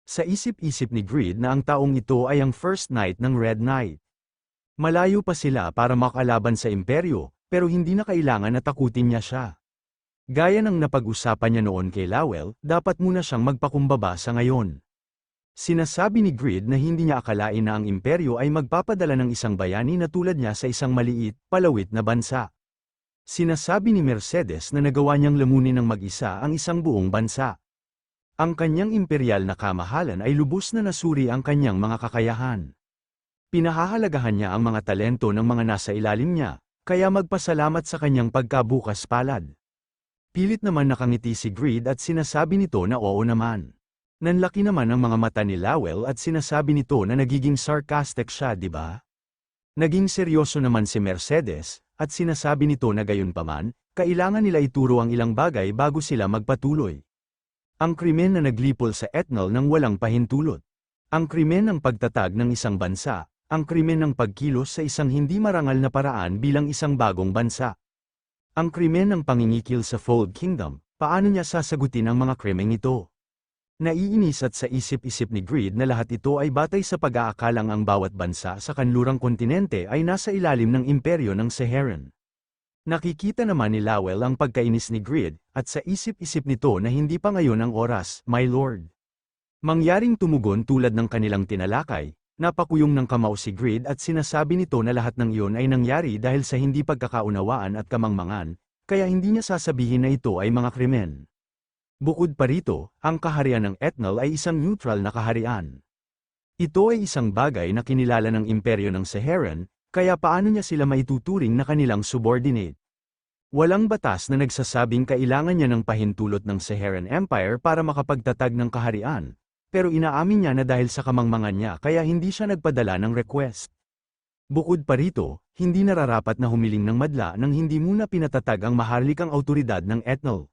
Sa isip-isip ni Greed na ang taong ito ay ang first knight ng Red Knight. Malayo pa sila para makalaban sa imperyo, pero hindi na kailangan na takutin niya siya. Gaya ng napag-usapan niya noon kay Lowell, dapat muna siyang magpakumbaba sa ngayon. Sinasabi ni Greed na hindi niya akalain na ang imperyo ay magpapadala ng isang bayani na tulad niya sa isang maliit, palawit na bansa. Sinasabi ni Mercedes na nagawa niyang lamunin ng mag-isa ang isang buong bansa. Ang kanyang imperial na kamahalan ay lubos na nasuri ang kanyang mga kakayahan. Pinahahalagahan niya ang mga talento ng mga nasa ilalim niya, kaya magpasalamat sa kanyang pagkabukas palad. Pilit naman nakangiti si Greed at sinasabi nito na oo naman. Nanlaki naman ang mga mata ni Lowell at sinasabi nito na nagiging sarcastic siya, di ba? Naging seryoso naman si Mercedes, at sinasabi nito na gayunpaman, kailangan nila ituro ang ilang bagay bago sila magpatuloy. Ang krimen na naglipol sa etnol ng walang pahintulot. Ang krimen ng pagtatag ng isang bansa. Ang krimen ng pagkilos sa isang hindi marangal na paraan bilang isang bagong bansa. Ang krimen ng pangingikil sa Fold Kingdom. Paano niya sasagutin ang mga krimeng ito? Naiinis at sa isip-isip ni Greed na lahat ito ay batay sa pag-aakalang ang bawat bansa sa kanlurang kontinente ay nasa ilalim ng imperyo ng Seheran. Nakikita naman ni Lowell ang pagkainis ni Greed, at sa isip-isip nito na hindi pa ngayon ang oras, my lord. Mangyaring tumugon tulad ng kanilang tinalakay, napakuyong ng kamao si Greed at sinasabi nito na lahat ng iyon ay nangyari dahil sa hindi pagkakaunawaan at kamangmangan, kaya hindi niya sasabihin na ito ay mga krimen. Bukod pa rito, ang kaharian ng etnol ay isang neutral na kaharian. Ito ay isang bagay na kinilala ng imperyo ng Seheran, kaya paano niya sila maituturing na kanilang subordinate? Walang batas na nagsasabing kailangan niya ng pahintulot ng Seheran Empire para makapagtatag ng kaharian, pero inaamin niya na dahil sa kamangmangan niya kaya hindi siya nagpadala ng request. Bukod pa rito, hindi nararapat na humiling ng madla nang hindi muna pinatatag ang maharlikang autoridad ng etnol.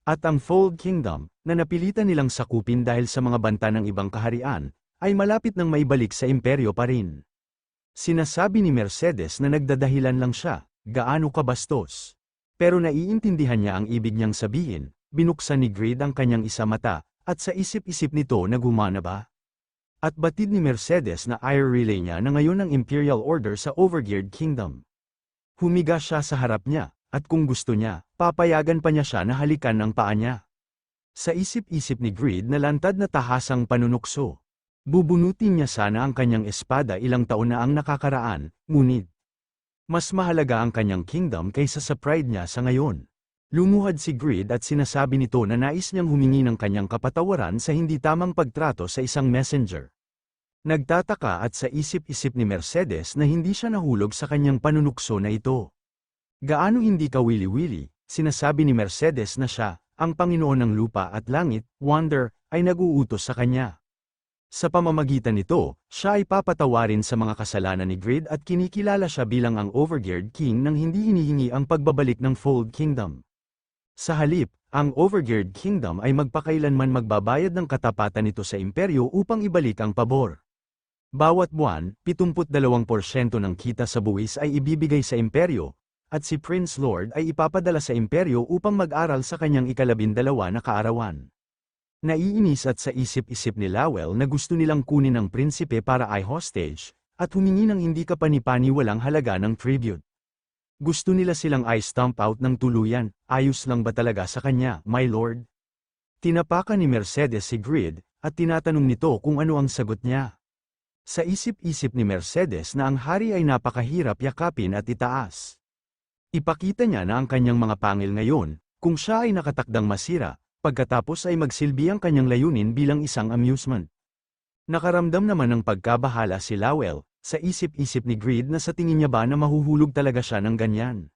At ang Fold Kingdom, na napilitan nilang sakupin dahil sa mga banta ng ibang kaharian, ay malapit nang maibalik sa imperyo pa rin. Sinasabi ni Mercedes na nagdadahilan lang siya, gaano kabastos. Pero naiintindihan niya ang ibig niyang sabihin, binuksan ni Greed ang kanyang isa mata, at sa isip-isip nito na gumana ba? At batid ni Mercedes na i-relay niya na ngayon ang Imperial Order sa Overgeared Kingdom. Humiga siya sa harap niya, at kung gusto niya, papayagan pa niya siya na halikan ng paa niya. Sa isip-isip ni Greed na lantad na tahasang panunukso. Bubunutin niya sana ang kanyang espada ilang taon na ang nakakaraan, ngunit mas mahalaga ang kanyang kingdom kaysa sa pride niya sa ngayon. Lumuhad si Greed at sinasabi nito na nais niyang humingi ng kanyang kapatawaran sa hindi tamang pagtrato sa isang messenger. Nagtataka at sa isip-isip ni Mercedes na hindi siya nahulog sa kanyang panunukso na ito. Gaano hindi ka wili-wili, sinasabi ni Mercedes na siya, ang Panginoon ng lupa at langit, Wonder, ay nag-uutos sa kanya. Sa pamamagitan nito, siya ay papatawarin sa mga kasalanan ni Greed at kinikilala siya bilang ang Overgeared King nang hindi hinihingi ang pagbabalik ng Fold Kingdom. Sa halip, ang Overgeared Kingdom ay magpakailanman magbabayad ng katapatan nito sa imperyo upang ibalik ang pabor. Bawat buwan, 72% ng kita sa buwis ay ibibigay sa imperyo, at si Prince Lord ay ipapadala sa imperyo upang mag-aral sa kanyang 12 na kaarawan. Naiinis at sa isip-isip ni Lowell na gusto nilang kunin ang prinsipe para i-hostage, at humingi ng hindi kapani-pani walang halaga ng tribute. Gusto nila silang i-stomp out ng tuluyan, ayos lang ba talaga sa kanya, my lord? Tinapakan ni Mercedes si Greed, at tinatanong nito kung ano ang sagot niya. Sa isip-isip ni Mercedes na ang hari ay napakahirap yakapin at itaas. Ipakita niya na ang kanyang mga pangil ngayon, kung siya ay nakatakdang masira, pagkatapos ay magsilbi ang kanyang layunin bilang isang amusement. Nakaramdam naman ng pagkabahala si Lowell, sa isip-isip ni Greed na sa tingin niya ba na mahuhulog talaga siya ng ganyan.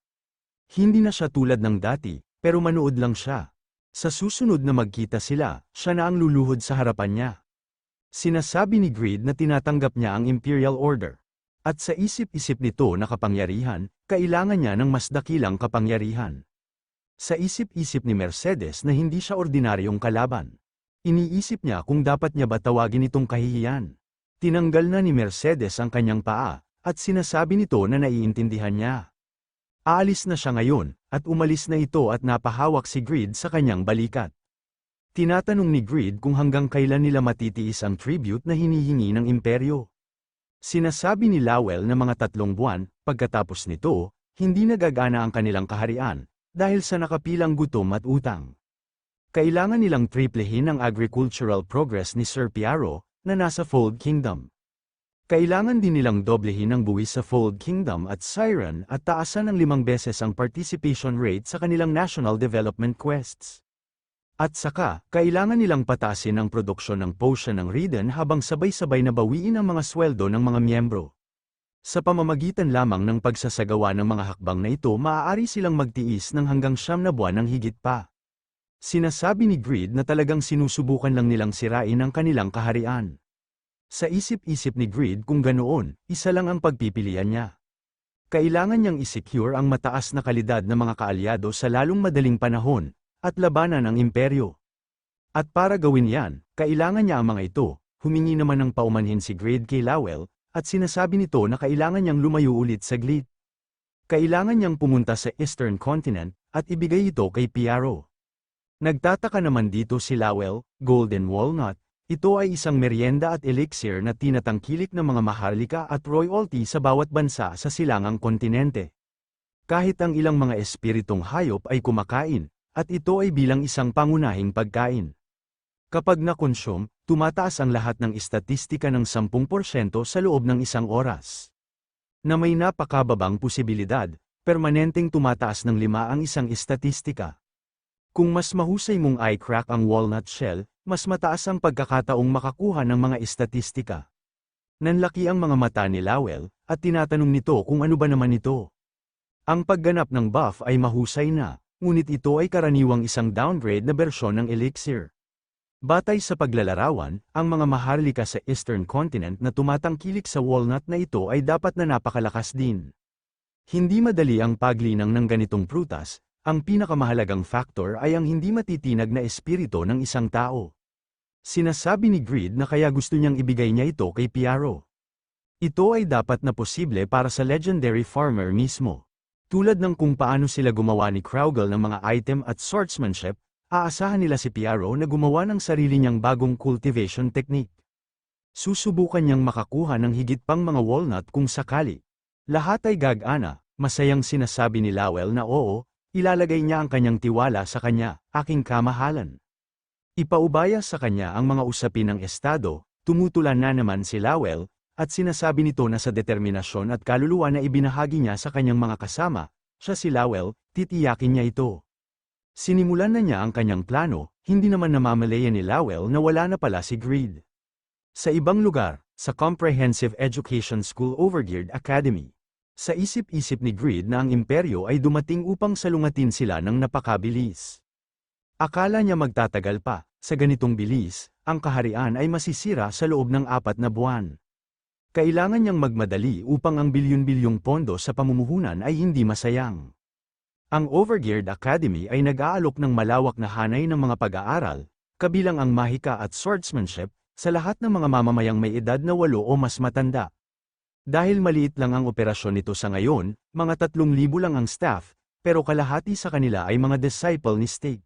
Hindi na siya tulad ng dati, pero manood lang siya. Sa susunod na magkita sila, siya na ang luluhod sa harapan niya. Sinasabi ni Greed na tinatanggap niya ang Imperial Order. At sa isip-isip nito na kapangyarihan, kailangan niya ng mas dakilang kapangyarihan. Sa isip-isip ni Mercedes na hindi siya ordinaryong kalaban. Iniisip niya kung dapat niya ba tawagin itong kahihiyan. Tinanggal na ni Mercedes ang kanyang paa, at sinasabi nito na naiintindihan niya. Aalis na siya ngayon, at umalis na ito at napahawak si Greed sa kanyang balikat. Tinatanong ni Greed kung hanggang kailan nila matitiis ang tribute na hinihingi ng imperyo. Sinasabi ni Lowell na mga 3 buwan, pagkatapos nito, hindi nagagana ang kanilang kaharian, dahil sa nakapilang gutom at utang. Kailangan nilang triplehin ang agricultural progress ni Sir Piaro, na nasa Fold Kingdom. Kailangan din nilang doblehin ang buwis sa Fold Kingdom at Siren at taasan ng 5 beses ang participation rate sa kanilang national development quests. At saka, kailangan nilang pataasin ang produksyon ng potion ng Riden habang sabay-sabay na bawiin ang mga sweldo ng mga miyembro. Sa pamamagitan lamang ng pagsasagawa ng mga hakbang na ito maaari silang magtiis ng hanggang 9 na buwan ng higit pa. Sinasabi ni Greed na talagang sinusubukan lang nilang sirain ang kanilang kaharian. Sa isip-isip ni Greed kung ganoon, isa lang ang pagpipilian niya. Kailangan niyang isecure ang mataas na kalidad ng mga kaalyado sa lalong madaling panahon, at labanan ang imperyo. At para gawin yan, kailangan niya ang mga ito. Humingi naman ng paumanhin si Greed kay Lowell, at sinasabi nito na kailangan niyang lumayo ulit saglit. Kailangan niyang pumunta sa Eastern Continent, at ibigay ito kay Piaro. Nagtataka naman dito si Lowell. Golden Walnut, ito ay isang merienda at elixir na tinatangkilik ng mga maharlika at royalty sa bawat bansa sa silangang kontinente. Kahit ang ilang mga espiritong hayop ay kumakain, at ito ay bilang isang pangunahing pagkain. Kapag na-consume, tumataas ang lahat ng istatistika ng 10% sa loob ng 1 oras. Na may napakababang posibilidad, permanenteng tumataas ng 5 ang isang istatistika. Kung mas mahusay mong i-crack ang walnut shell, mas mataas ang pagkakataong makakuha ng mga istatistika. Nanlaki ang mga mata ni Lowell, at tinatanong nito kung ano ba naman ito. Ang pagganap ng buff ay mahusay na, ngunit ito ay karaniwang isang downgrade na bersyon ng elixir. Batay sa paglalarawan, ang mga maharlika sa Eastern Continent na tumatangkilik sa walnut na ito ay dapat na napakalakas din. Hindi madali ang paglinang ng ganitong prutas. Ang pinakamahalagang factor ay ang hindi matitinag na espiritu ng isang tao. Sinasabi ni Greed na kaya gusto niyang ibigay niya ito kay Piaro. Ito ay dapat na posible para sa legendary farmer mismo. Tulad ng kung paano sila gumawa ni Kraugle ng mga item at swordsmanship, aasahan nila si Piaro na gumawa ng sarili niyang bagong cultivation technique. Susubukan niyang makakuha ng higit pang mga walnut kung sakali. Lahat ay gagana, masayang sinasabi ni Lowell na oo. Ilalagay niya ang kanyang tiwala sa kanya, aking kamahalan. Ipaubaya sa kanya ang mga usapin ng estado, tumutulan na naman si Lowell, at sinasabi nito na sa determinasyon at kaluluwa na ibinahagi niya sa kanyang mga kasama, siya si Lowell, titiyakin niya ito. Sinimulan na niya ang kanyang plano, hindi naman namamalayan ni Lowell na wala na pala si Greed. Sa ibang lugar, sa Comprehensive Education School Overgeared Academy. Sa isip-isip ni Greed na ang imperyo ay dumating upang salungatin sila ng napakabilis. Akala niya magtatagal pa, sa ganitong bilis, ang kaharian ay masisira sa loob ng 4 na buwan. Kailangan niyang magmadali upang ang bilyon-bilyong pondo sa pamumuhunan ay hindi masayang. Ang Overgeared Academy ay nag-aalok ng malawak na hanay ng mga pag-aaral, kabilang ang mahika at swordsmanship, sa lahat ng mga mamamayang may edad na 8 o mas matanda. Dahil maliit lang ang operasyon nito sa ngayon, mga 3,000 lang ang staff, pero kalahati sa kanila ay mga disciple ni Stick.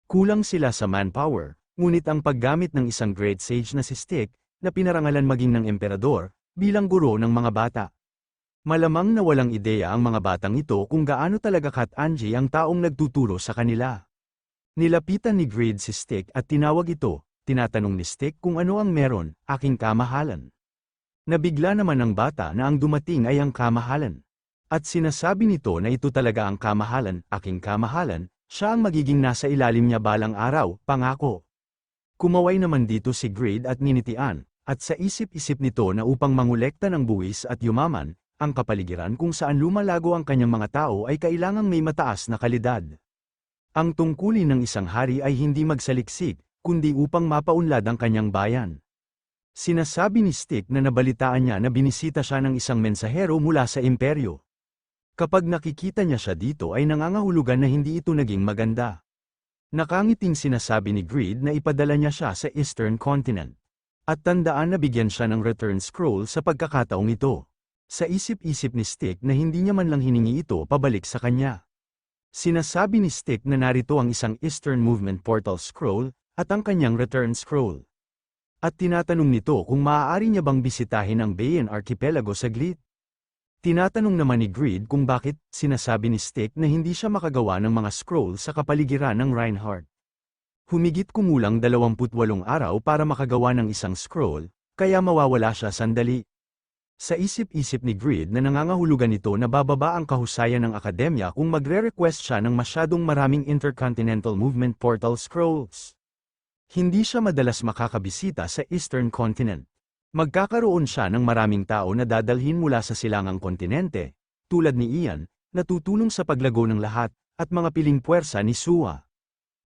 Kulang sila sa manpower, ngunit ang paggamit ng isang great sage na si Stick, na pinarangalan maging ng emperador, bilang guro ng mga bata. Malamang na walang ideya ang mga batang ito kung gaano talaga Kat-Anji ang taong nagtuturo sa kanila. Nilapitan ni Greed si Stick at tinawag ito, tinatanong ni Stick kung ano ang meron, aking kamahalan. Nabigla naman ng bata na ang dumating ay ang kamahalan. At sinasabi nito na ito talaga ang kamahalan, aking kamahalan, siya ang magiging nasa ilalim niya balang araw, pangako. Kumaway naman dito si Greed at ninitian, at sa isip-isip nito na upang mangolekta ng buwis at yumaman, ang kapaligiran kung saan lumalago ang kanyang mga tao ay kailangang may mataas na kalidad. Ang tungkulin ng isang hari ay hindi magsaliksik, kundi upang mapaunlad ang kanyang bayan. Sinasabi ni Stick na nabalitaan niya na binisita siya ng isang mensahero mula sa imperyo. Kapag nakikita niya siya dito ay nangangahulugan na hindi ito naging maganda. Nakangiting sinasabi ni Greed na ipadala niya siya sa Eastern Continent. At tandaan na bigyan siya ng return scroll sa pagkakataong ito. Sa isip-isip ni Stick na hindi niya man lang hiningi ito pabalik sa kanya. Sinasabi ni Stick na narito ang isang Eastern Movement Portal Scroll, at ang kanyang return scroll. At tinatanong nito kung maaari niya bang bisitahin ang Bayan Archipelago saglit. Tinatanong naman ni Greed kung bakit, sinasabi ni Stick na hindi siya makagawa ng mga scroll sa kapaligiran ng Reinhardt. Humigit kumulang 28 araw para makagawa ng isang scroll, kaya mawawala siya sandali. Sa isip-isip ni Greed na nangangahulugan ito na bababa ang kahusayan ng akademya kung magre-request siya ng masyadong maraming Intercontinental Movement Portal Scrolls. Hindi siya madalas makakabisita sa Eastern Continent. Magkakaroon siya ng maraming tao na dadalhin mula sa silangang kontinente, tulad ni Ian, na tutulong sa paglago ng lahat, at mga piling puwersa ni Sua.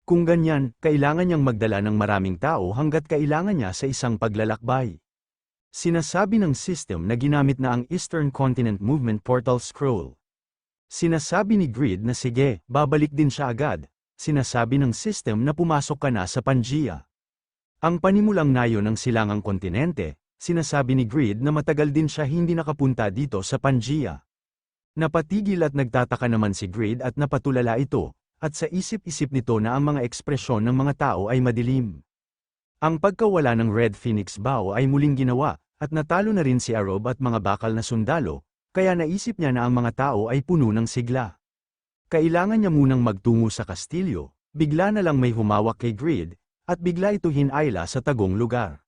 Kung ganyan, kailangan niyang magdala ng maraming tao hanggat kailangan niya sa isang paglalakbay. Sinasabi ng system na ginamit na ang Eastern Continent Movement Portal Scroll. Sinasabi ni Greed na sige, babalik din siya agad. Sinasabi ng system na pumasok ka na sa Pangaea. Ang panimulang nayo ng silangang kontinente, sinasabi ni Greed na matagal din siya hindi nakapunta dito sa Pangaea. Napatigil at nagtataka naman si Greed at napatulala ito, at sa isip-isip nito na ang mga ekspresyon ng mga tao ay madilim. Ang pagkawala ng Red Phoenix Bow ay muling ginawa, at natalo na rin si Arob at mga bakal na sundalo, kaya naisip niya na ang mga tao ay puno ng sigla. Kailangan niya munang magtungo sa kastilyo, bigla na lang may humawak kay Greed, at bigla ito hinayla sa tagong lugar.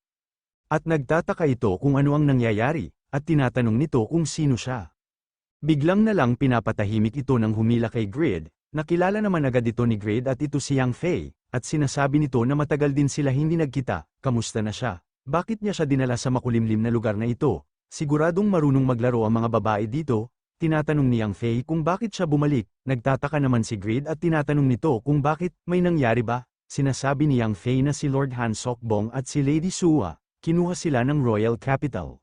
At nagtataka ito kung ano ang nangyayari, at tinatanong nito kung sino siya. Biglang na lang pinapatahimik ito ng humila kay Greed, nakilala naman agad ito ni Greed at ito si Yang Fei, at sinasabi nito na matagal din sila hindi nagkita, kamusta na siya? Bakit niya siya dinala sa makulimlim na lugar na ito? Siguradong marunong maglaro ang mga babae dito? Tinatanong ni Yang Fei kung bakit siya bumalik, nagtataka naman si Greed at tinatanong nito kung bakit, may nangyari ba? Sinasabi ni Yang Fei na si Lord Han Sokbong at si Lady Sua, kinuha sila ng Royal Capital.